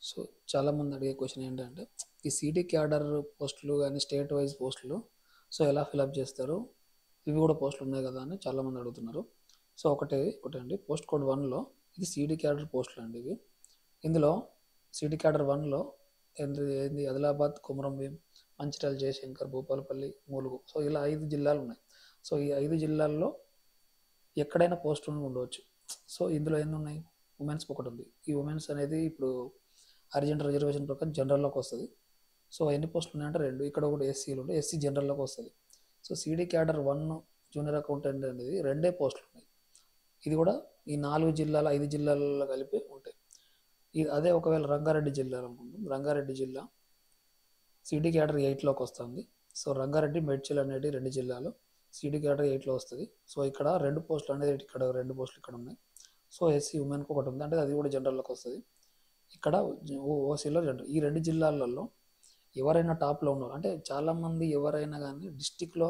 So చాలామంది అడిగే question ఏంటంటే ఈ సిటీ క్యాడర్ పోస్టులు కానీ స్టేట్ వైజ్ పోస్టులు సో ఎలా ఫిలప్ చేస్తారు, ఇవి కూడా పోస్టులు ఉన్నాయి కదా అని చాలామంది అడుగుతున్నారు. సో ఒకటే అండి, పోస్ట్ కోడ్ 1లో ఇది సిటీ క్యాడర్ పోస్టులు అండి ఇవి. ఇందులో సిటీ క్యాడర్ 1లో ఏంది ఆదిలాబాద్, కొమరంభీం, మంచిర్యాల, జయశంకర్, భూపాలపల్లి, ములుగు, సో ఇలా 5 జిల్లాలు ఉన్నాయి. సో ఈ 5 జిల్లాల్లో ఎక్కడైనా పోస్ట్ ఉండవచ్చు. సో ఇందులో ఎన్ని ఉన్నాయి, ఉమెన్స్కి ఒకటి ఉంది. ఈ ఉమెన్స్ అనేది ఇప్పుడు అర్జెంట్ రిజర్వేషన్ ప్రకారం జనరల్లోకి వస్తుంది. సో ఎన్ని పోస్టులు ఉన్నాయంటే 2. ఇక్కడ ఒకటి ఎస్సీలు ఉంటే ఎస్సీ జనరల్లోకి వస్తుంది. So CD cadre 1 junior accountant అనేది 2 పోస్టులు ఉన్నాయి. ఇది కూడా ఈ 4 జిల్లాల 5 జిల్లాలలో కలిపి ఉంటాయి. అదే ఒకవేళ రంగారెడ్డి జిల్లా అనుకుంటాం, రంగారెడ్డి జిల్లా సిడీ క్యాడర్ 8లోకి వస్తుంది. సో రంగారెడ్డి, మేడ్చల్ అనేది 2 జిల్లాలు సిడీ క్యాడర్ 8లో వస్తుంది. సో ఇక్కడ 2 పోస్టులు అనేది ఇక్కడ 2 పోస్టులు ఇక్కడ ఉన్నాయి. సో ఎస్సీ ఉమెన్కి ఒకటి ఉంది, అంటే అది కూడా జనరల్లోకి వస్తుంది. ఇక్కడ ఓసీలో 2. ఈ 2 జిల్లాలలో ఎవరైనా టాప్లో ఉన్నారు అంటే చాలామంది ఎవరైనా కానీ డిస్టిక్లో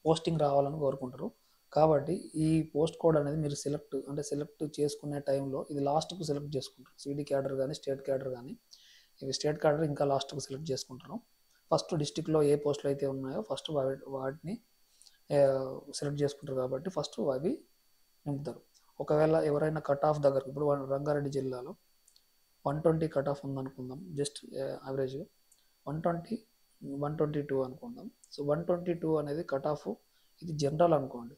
పోస్టింగ్ రావాలని కోరుకుంటారు. కాబట్టి ఈ పోస్ట్ కోడ్ అనేది మీరు సెలెక్ట్ చేసుకునే టైంలో ఇది లాస్ట్కు సెలెక్ట్ చేసుకుంటారు. సిడీ క్యాడర్ కానీ స్టేట్ క్యాడర్ కానీ, ఇవి స్టేట్ క్యాడర్ ఇంకా లాస్ట్కు సెలెక్ట్ చేసుకుంటారు. ఫస్ట్ డిస్టిక్లో ఏ పోస్టులు అయితే ఉన్నాయో ఫస్ట్ వాటిని సెలెక్ట్ చేసుకుంటారు. కాబట్టి ఫస్ట్ అవి నింపుతారు. ఒకవేళ ఎవరైనా కట్ ఆఫ్ దగ్గర, ఇప్పుడు రంగారెడ్డి జిల్లాలో 120 కట్ ఆఫ్ ఉందనుకుందాం, జస్ట్ యావరేజ్గా 120, 122 అనుకుందాం. సో 122 అనేది కట్ ఆఫ్, ఇది జనరల్ అనుకోండి.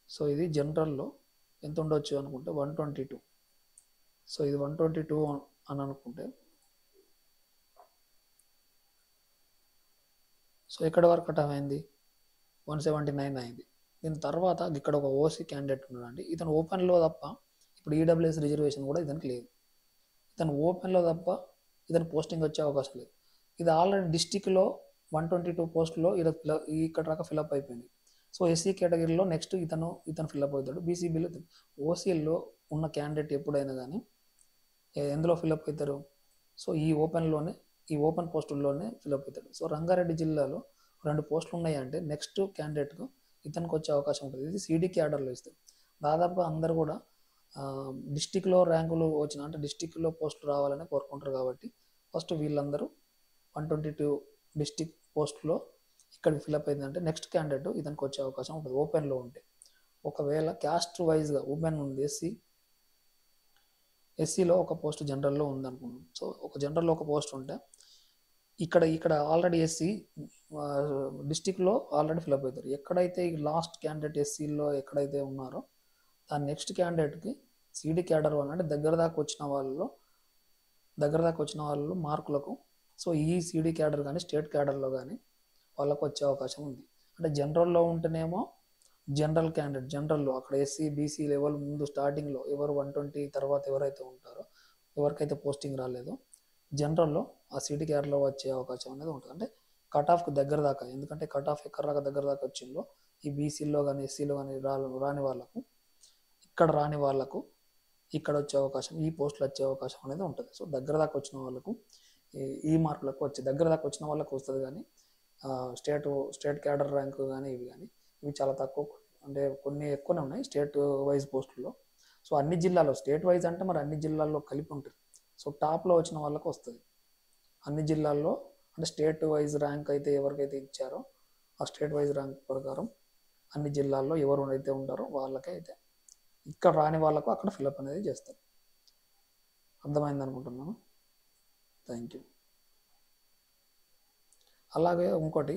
సో ఇది జనరల్లో ఎంత ఉండొచ్చు అనుకుంటే 122. సో ఇది 122 అని అనుకుంటే, సో ఎక్కడి వరకు కట్ ఆఫ్ అయింది, 179 అయింది. దీని తర్వాత ఇక్కడ ఒక ఓసీ క్యాండిడేట్ ఉన్నాడండి. ఇతను ఓపెన్లో తప్ప, ఇప్పుడు ఈడబ్ల్యూఎస్ రిజర్వేషన్ కూడా ఇతనికి లేదు. ఇతను ఓపెన్లో తప్ప ఇతను పోస్టింగ్ వచ్చే అవకాశం లేదు. ఇది ఆల్రెడీ డిస్టిక్లో 122 పోస్టులో ఇక్కడ దాకా ఫిలప్ అయిపోయింది. సో ఎస్సీ కేటగిరీలో నెక్స్ట్ ఇతను ఫిలప్ అవుతాడు. బీసీబీలో ఓసీలో ఉన్న క్యాండిడేట్ ఎప్పుడైనా కానీ ఎందులో ఫిలప్ అవుతారు, సో ఈ ఓపెన్ పోస్టుల్లోనే ఫిలప్ అవుతాడు. సో రంగారెడ్డి జిల్లాలో 2 పోస్టులు ఉన్నాయంటే నెక్స్ట్ క్యాండిడేట్కు ఇతనికి వచ్చే అవకాశం ఉంటుంది. ఇది సిడీకి ఆర్డర్లో ఇస్తారు. దాదాపుగా అందరు కూడా డిస్టిక్లో ర్యాంకులు వచ్చిన, అంటే డిస్టిక్లో పోస్టులు రావాలని కోరుకుంటారు. కాబట్టి ఫస్ట్ వీళ్ళందరూ 122 డిస్టిక్ పోస్టులో ఇక్కడ ఫిలప్ అయిందంటే నెక్స్ట్ క్యాండిడేట్ ఇతనికి వచ్చే అవకాశం ఉంటుంది ఓపెన్లో ఉంటే. ఒకవేళ క్యాస్ట్ వైజ్గా ఉమెన్ ఉంది, ఎస్సీలో ఒక పోస్ట్ జనరల్లో ఉందనుకుందాం. సో ఒక జనరల్లో ఒక పోస్ట్ ఉంటే ఇక్కడ ఆల్రెడీ ఎస్సీ డిస్టిక్లో ఆల్రెడీ ఫిలప్ అవుతారు. ఎక్కడైతే ఈ లాస్ట్ క్యాండిడేట్ ఎస్సీలో ఎక్కడైతే ఉన్నారో దాని నెక్స్ట్ క్యాండిడేట్కి సిడీ క్యాడర్ 1 అంటే దగ్గర దాకా వచ్చిన వాళ్ళు మార్కులకు, సో ఈ సిడీ క్యాడర్ కానీ స్టేట్ క్యాడర్లో కానీ వాళ్ళకు వచ్చే అవకాశం ఉంది. అంటే జనరల్లో ఉంటేనేమో జనరల్ క్యాండిడేట్, జనరల్లో అక్కడ ఎస్సీ బీసీ లెవెల్ ముందు స్టార్టింగ్లో ఎవరు 120 తర్వాత ఎవరైతే ఉంటారో, ఎవరికైతే పోస్టింగ్ రాలేదో జనరల్లో ఆ సిటీ క్యాడర్లో వచ్చే అవకాశం అనేది ఉంటుంది. అంటే కట్ ఆఫ్కి దగ్గర దాకా, ఎందుకంటే కట్ ఆఫ్ ఎక్కడ దాకా దగ్గర దాకా వచ్చిందో ఈ బీసీలో కానీ ఎస్సీలో కానీ రాని వాళ్ళకు, రాని వాళ్ళకు ఇక్కడ వచ్చే అవకాశం, ఈ పోస్టులు వచ్చే అవకాశం అనేది ఉంటుంది. సో దగ్గర దాకా వచ్చిన వాళ్ళకు ఈ మార్కులకు దగ్గర దాకా వచ్చిన వాళ్ళకు వస్తుంది. కానీ స్టేట్ క్యాడర్ ర్యాంకు కానీ ఇవి చాలా తక్కువ, అంటే కొన్ని ఎక్కువనే ఉన్నాయి స్టేట్ వైజ్ పోస్టుల్లో. సో అన్ని జిల్లాలో స్టేట్ వైజ్ అంటే మరి అన్ని జిల్లాల్లో కలిపి ఉంటుంది. సో టాప్లో వచ్చిన వాళ్ళకు వస్తుంది అన్ని జిల్లాల్లో. అంటే స్టేట్ వైజ్ ర్యాంక్ అయితే ఎవరికైతే ఇచ్చారో ఆ స్టేట్ వైజ్ ర్యాంక్ ప్రకారం అన్ని జిల్లాల్లో ఎవరు అయితే ఉంటారో వాళ్ళకే అయితే, ఇక్కడ రాని వాళ్ళకు అక్కడ ఫిలప్ అనేది చేస్తారు. అర్థమైంది అనుకుంటున్నాను. Thank you. అలాగే ఇంకోటి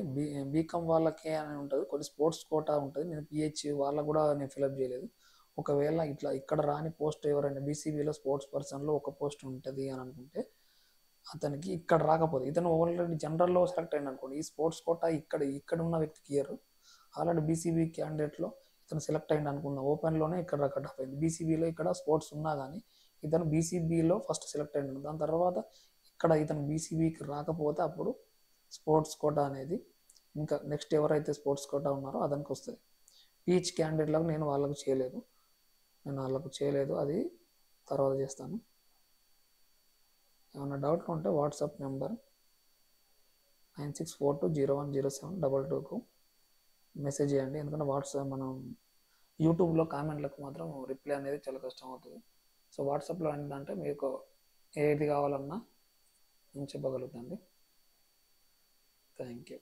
బీకామ్ వాళ్ళకి అని ఉంటుంది, కొన్ని స్పోర్ట్స్ కోటా ఉంటుంది. నేను పిహెచ్ వాళ్ళకు కూడా నేను ఫిలప్ చేయలేదు. ఒకవేళ ఇక్కడ రాని పోస్ట్ ఎవరైనా బీసీబీలో స్పోర్ట్స్ పర్సన్లో ఒక పోస్ట్ ఉంటుంది అని అనుకుంటే అతనికి ఇక్కడ రాకపోతే, ఇతను ఆల్రెడీ జనరల్లో సెలెక్ట్ అయిన అనుకోండి, ఈ స్పోర్ట్స్ కోటా ఇక్కడ ఉన్న వ్యక్తికి ఇయ్యరు. ఆల్రెడీ బీసీబీ క్యాండిడేట్లో ఇతను సెలెక్ట్ అయింది అనుకుందాం, ఓపెన్లోనే ఇక్కడ కట్ ఆఫ్ అయింది. బీసీబీలో ఇక్కడ స్పోర్ట్స్ ఉన్నా కానీ ఇతను బీసీబీలో ఫస్ట్ సెలెక్ట్ అయింది. దాని తర్వాత ఇక్కడ ఇతను బీసీబీకి రాకపోతే అప్పుడు స్పోర్ట్స్ కోటా అనేది ఇంకా నెక్స్ట్ ఎవరైతే స్పోర్ట్స్ కోటా ఉన్నారో అతనికి వస్తుంది. ఈచ్ క్యాండిడేట్లకు నేను వాళ్ళకు చేయలేదు, అది తర్వాత చేస్తాను. ఏమైనా డౌట్లు ఉంటే వాట్సాప్ నెంబర్ 9642010722కు మెసేజ్ చేయండి. ఎందుకంటే వాట్సాప్ మనం యూట్యూబ్లో కామెంట్లకు మాత్రం రిప్లై అనేది చాలా కష్టం అవుతుంది. సో వాట్సాప్లో ఏంటంటే మీకు ఏది కావాలన్నా నేను చెప్పగలుగుతాను అండి. Thank you.